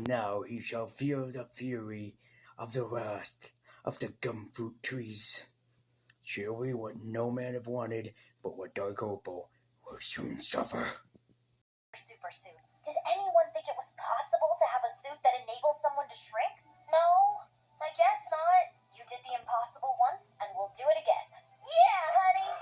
Now he shall feel the fury of the wrath of the gumfruit trees. Surely what no man have wanted, but what dark opal will soon suffer. Super suit. Did anyone think it was possible to have a suit that enables someone to shrink? No, I guess not. You did the impossible once, and we'll do it again. Yeah, honey!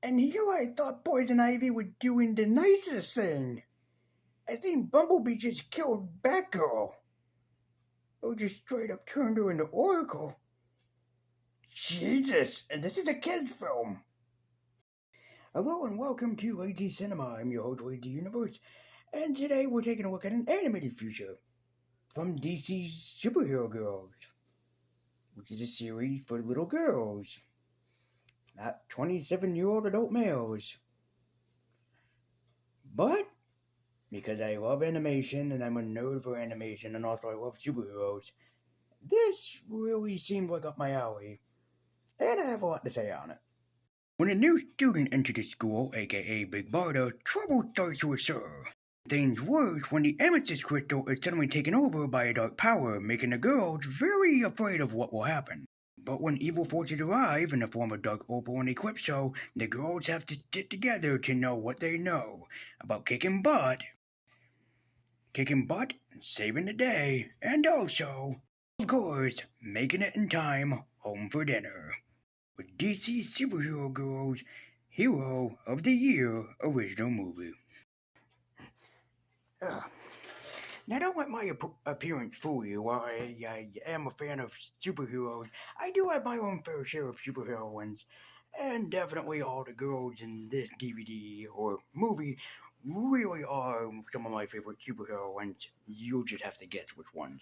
And here I thought Poison Ivy was doing the nicest thing. I think Bumblebee just killed Batgirl. Or just straight up turned her into Oracle. Jesus, and this is a kid's film. Hello and welcome to Lazy Cinema. I'm your host, Lazy Universe, and today we're taking a look at an animated feature from DC's Superhero Girls, which is a series for little girls, not 27-year-old adult males. But because I love animation and I'm a nerd for animation and also I love superheroes, this really seemed like up my alley, and I have a lot to say on it. When a new student enters the school, aka Big Barda, trouble starts to occur. Things worse when the amethyst crystal is suddenly taken over by a dark power, making the girls very afraid of what will happen. But when evil forces arrive in the form of Dark Opal and Eclipso, the girls have to stick together to know what they know about kicking butt, saving the day, and also, of course, making it in time home for dinner. With DC Superhero Girls Hero of the Year original movie. Now, don't let my appearance fool you. While I am a fan of superheroes, I do have my own fair share of superheroines, and definitely all the girls in this DVD or movie really are some of my favorite superheroines. You'll just have to guess which ones.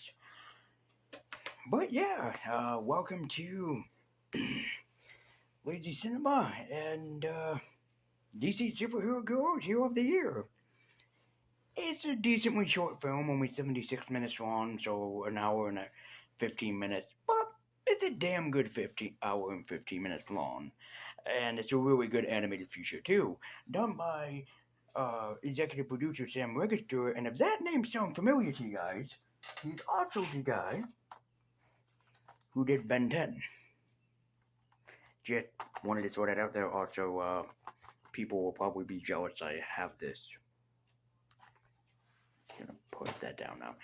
But yeah, welcome to Lazy Cinema and DC Superhero Girls Hero of the Year. It's a decently short film, only 76 minutes long, so an hour and 15 minutes, but it's a damn good 15 hour and 15 minutes long. And it's a really good animated feature, too, done by executive producer Sam Register, and if that name sounds familiar to you guys, he's also the guy who did Ben 10. Just wanted to throw that out there. Also, people will probably be jealous I have this. Gonna put that down now.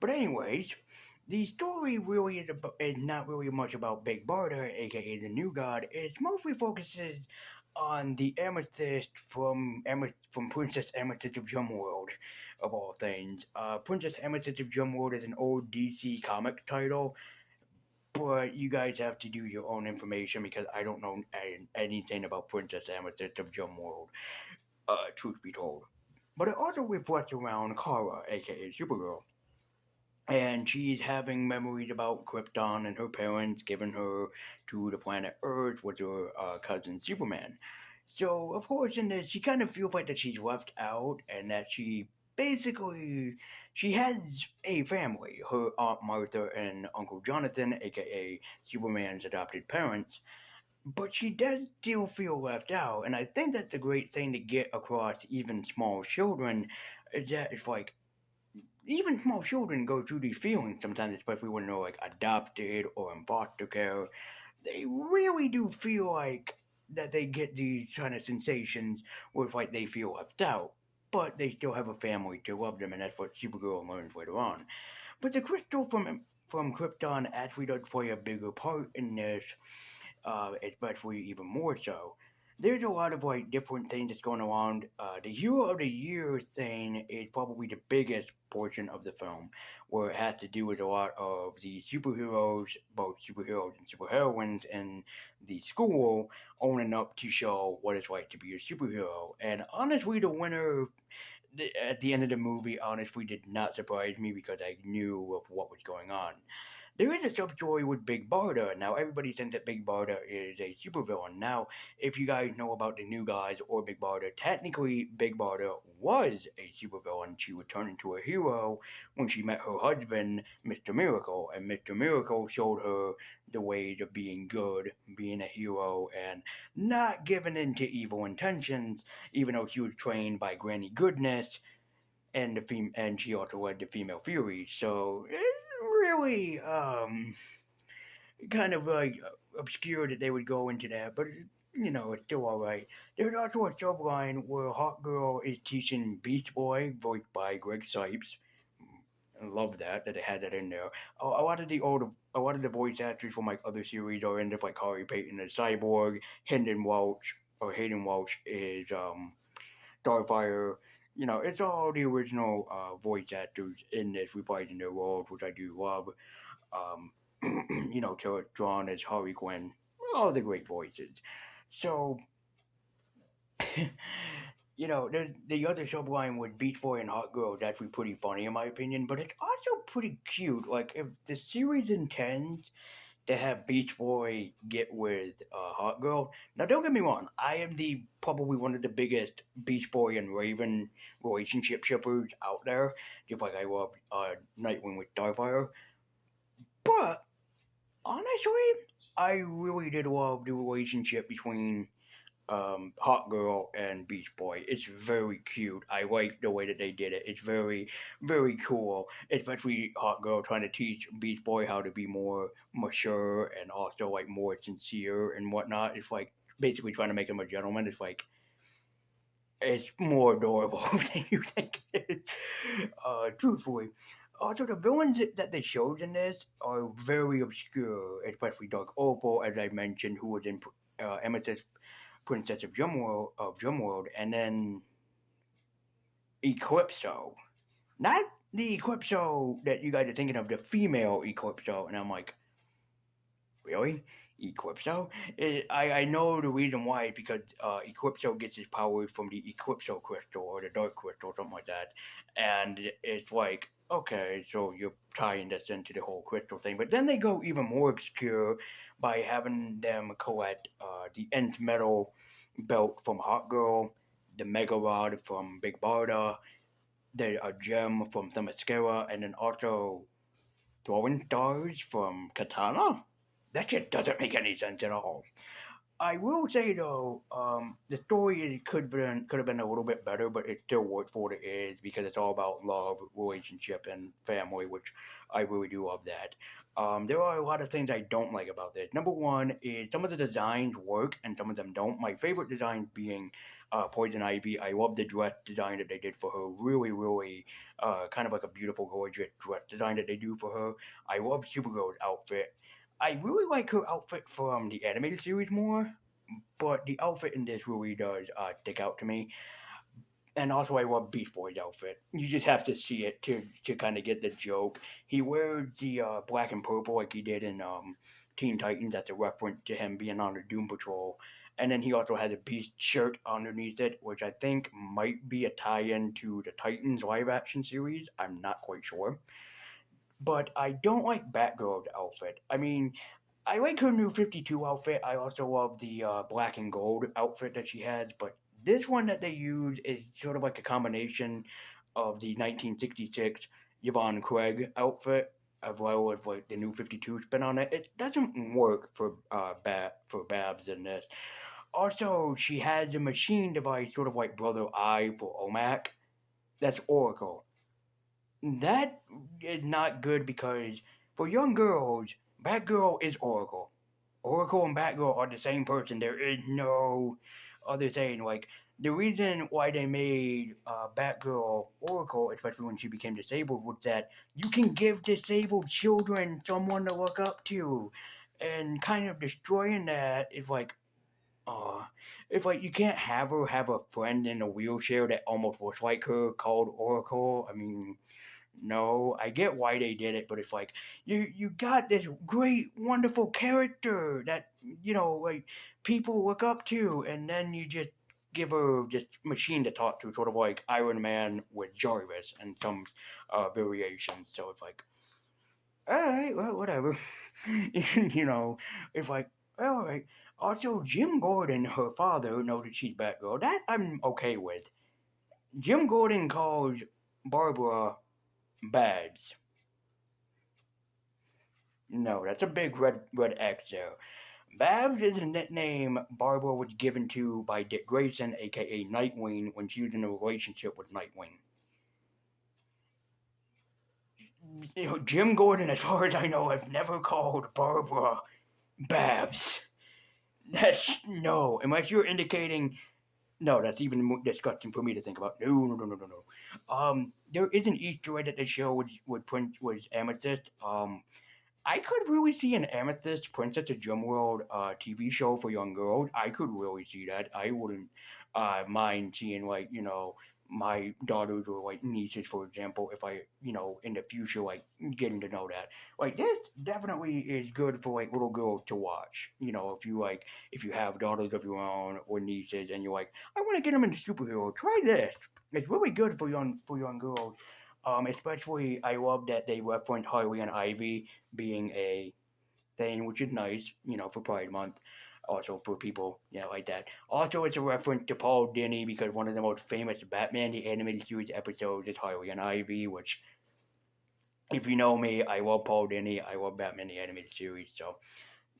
But anyways, the story really is not really much about Big Barda, aka the New God. It mostly focuses on the Amethyst from Princess Amethyst of Gemworld, of all things. Princess Amethyst of Gemworld is an old DC comic title, but you guys have to do your own information because I don't know anything about Princess Amethyst of Gemworld, truth be told. But it also reflects around Kara, aka Supergirl. And she's having memories about Krypton and her parents giving her to the planet Earth with her cousin Superman. So, of course, in this, she kind of feels like that she's left out and that she has a family, her Aunt Martha and Uncle Jonathan, aka Superman's adopted parents, but she does still feel left out, and I think that's a great thing to get across even small children. Is that it's like even small children go through these feelings sometimes, especially when they're like adopted or in foster care. They really do feel like that they get these kind of sensations where it's like they feel left out, but they still have a family to love them, and that's what Supergirl learns later on. But the crystal from Krypton actually does play a bigger part in this, especially even more so. There's a lot of like different things that's going around. The Hero of the Year thing is probably the biggest portion of the film, where it has to do with a lot of the superheroes, both superheroes and superheroines in the school, owning up to show what it's like to be a superhero. And honestly, the winner at the end of the movie honestly did not surprise me because I knew of what was going on. there is a sub story with Big Barda. Now, everybody thinks that Big Barda is a supervillain. Now, if you guys know about the New Guys or Big Barda, technically Big Barda was a supervillain. She would turn into a hero when she met her husband, Mr. Miracle, and Mr. Miracle showed her the ways of being good, being a hero, and not giving in to evil intentions, even though she was trained by Granny Goodness and and she also led the female Furies. So it's really kind of like obscure that they would go into that, but it's still all right. There's also a subline where Hot Girl is teaching Beast Boy, voiced by Greg Sipes. I love that they had that in there. A lot of the voice actors from like other series are in there, like Harry Payton as Cyborg, Hayden Welch is Starfire. It's all the original voice actors in this reprising their roles, which I do love. Um, Tara Strong as Harley Quinn, all the great voices. So, the other subline with Beach Boy and Hot Girl is actually pretty funny in my opinion, but it's also pretty cute. Like, if the series intends to have Beach Boy get with Hot Girl. Now, don't get me wrong, I am the probably one of the biggest Beach Boy and Raven relationship shippers out there, just like I love Nightwing with Starfire. But honestly, I really did love the relationship between Hot Girl and Beach Boy. It's very cute. I like the way that they did it. It's very, very cool. Especially Hot Girl trying to teach Beach Boy how to be more mature and also like more sincere and whatnot. It's like basically trying to make him a gentleman. It's more adorable than you think it is. Truthfully. Also, the villains that they showed in this are very obscure, especially Dark Opal, as I mentioned, who was in Emesis Princess of Drumworld, and then Eclipso. Not the Eclipso that you guys are thinking of, the female Eclipso. And I'm like, really? Eclipso? I know the reason why, because Eclipso gets his powers from the Eclipso crystal or the Dark crystal, something like that. And it's like, okay, so you're tying this into the whole crystal thing. But then they go even more obscure by having them collect the Nth Metal belt from Hot Girl, the Mega Rod from Big Barda, the gem from Themyscira, and then also throwing stars from Katana. That shit doesn't make any sense at all. I will say though, the story could have been a little bit better, but it still worked for what it is because it's all about love, relationship, and family, which I really do love that. There are a lot of things I don't like about this. Number one is some of the designs work and some of them don't. My favorite design being Poison Ivy. I love the dress design that they did for her. Really, really, kind of like a beautiful, gorgeous dress design that they do for her. I love Supergirl's outfit. I really like her outfit from the animated series more, but the outfit in this really does stick out to me. And also, I love Beast Boy's outfit. You just have to see it to kind of get the joke. He wears the black and purple like he did in Teen Titans. That's a reference to him being on the Doom Patrol. And then he also has a Beast shirt underneath it, which I think might be a tie-in to the Titans live-action series. I'm not quite sure. But I don't like Batgirl's outfit. I mean, I like her new 52 outfit. I also love the black and gold outfit that she has, but this one that they use is sort of like a combination of the 1966 Yvonne Craig outfit as well as like the new 52 spin on it. It doesn't work for Babs in this. Also, she has a machine device, sort of like Brother Eye for OMAC. That's Oracle. That is not good because for young girls, Batgirl is Oracle. Oracle and Batgirl are the same person. There is no other saying. Like the reason why they made Batgirl Oracle, especially when she became disabled, was that you can give disabled children someone to look up to, and kind of destroying that is like, uh, it's like you can't have her have a friend in a wheelchair that almost looks like her called Oracle. I mean, no, I get why they did it, but it's like you got this great, wonderful character that like people look up to, and then you just give her just machine to talk to, sort of like Iron Man with Jarvis and some variations. So it's like Alright, well, whatever. You know, it's like, alright. Also, Jim Gordon, her father, noted she's Batgirl. That I'm okay with. Jim Gordon calls Barbara Bads. No, that's a big red X there. Babs is a nickname Barbara was given to by Dick Grayson, aka Nightwing, when she was in a relationship with Nightwing. Jim Gordon, as far as I know, has never called Barbara Babs. That's no, unless you're indicating no, that's even more disgusting for me to think about. No, no, no, no, no, no. There is an Easter egg that they show with Prince was Amethyst. I could really see an Amethyst Princess of Gemworld TV show for young girls. I could really see that. I wouldn't mind seeing like my daughters or like nieces, for example, if I in the future like getting to know that. Like this definitely is good for like little girls to watch. If you have daughters of your own or nieces and you're like, I want to get them into superhero. Try this. It's really good for young girls. Especially I love that they reference Harley and Ivy being a thing, which is nice, for Pride Month. Also for people, like that. Also, it's a reference to Paul Dini because one of the most famous Batman the Animated Series episodes is Harley and Ivy, which, if you know me, I love Paul Dini. I love Batman the Animated Series. So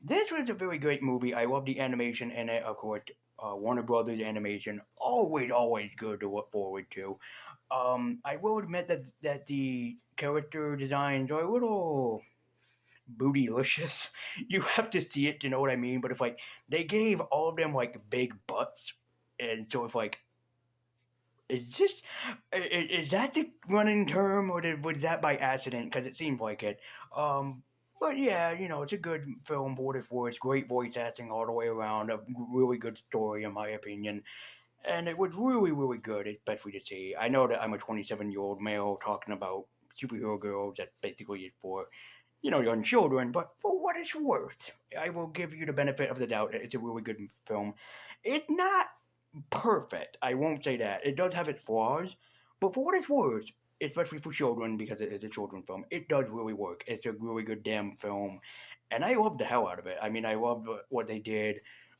this was a very great movie. I love the animation in it. Of course, Warner Brothers animation, always good to look forward to. I will admit that the character designs are a little bootylicious. You have to see it to know what I mean. But if like they gave all of them like big butts, and so if like is this is that the running term or was that by accident? Because it seems like it. But yeah, it's a good film for what it's worth. Great voice acting all the way around. A really good story, in my opinion. And it was really, really good, especially to see. I know that I'm a 27-year-old male talking about superhero girls. That's basically it for young children, but for what it's worth, I will give you the benefit of the doubt that it's a really good film. It's not perfect, I won't say that. It does have its flaws, but for what it's worth, especially for children, because it is a children's film, it does really work. It's a really good damn film, and I love the hell out of it. I mean, I love what they did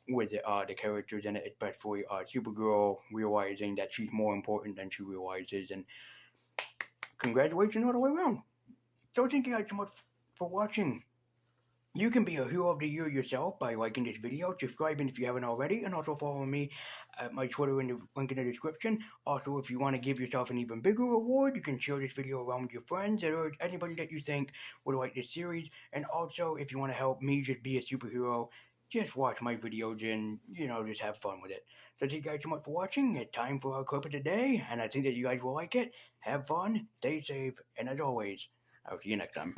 with the characters in it, especially Supergirl realizing that she's more important than she realizes, and congratulations all the way around. So thank you guys so much for watching. You can be a hero of the year yourself by liking this video, subscribing if you haven't already, and also following me at my Twitter in the link in the description. Also, if you want to give yourself an even bigger reward, you can share this video around with your friends or anybody that you think would like this series. And also, if you want to help me just be a superhero, just watch my videos and, just have fun with it. So thank you guys so much for watching. It's time for our clip of the day, and I think that you guys will like it. Have fun, stay safe, and as always, I'll see you next time.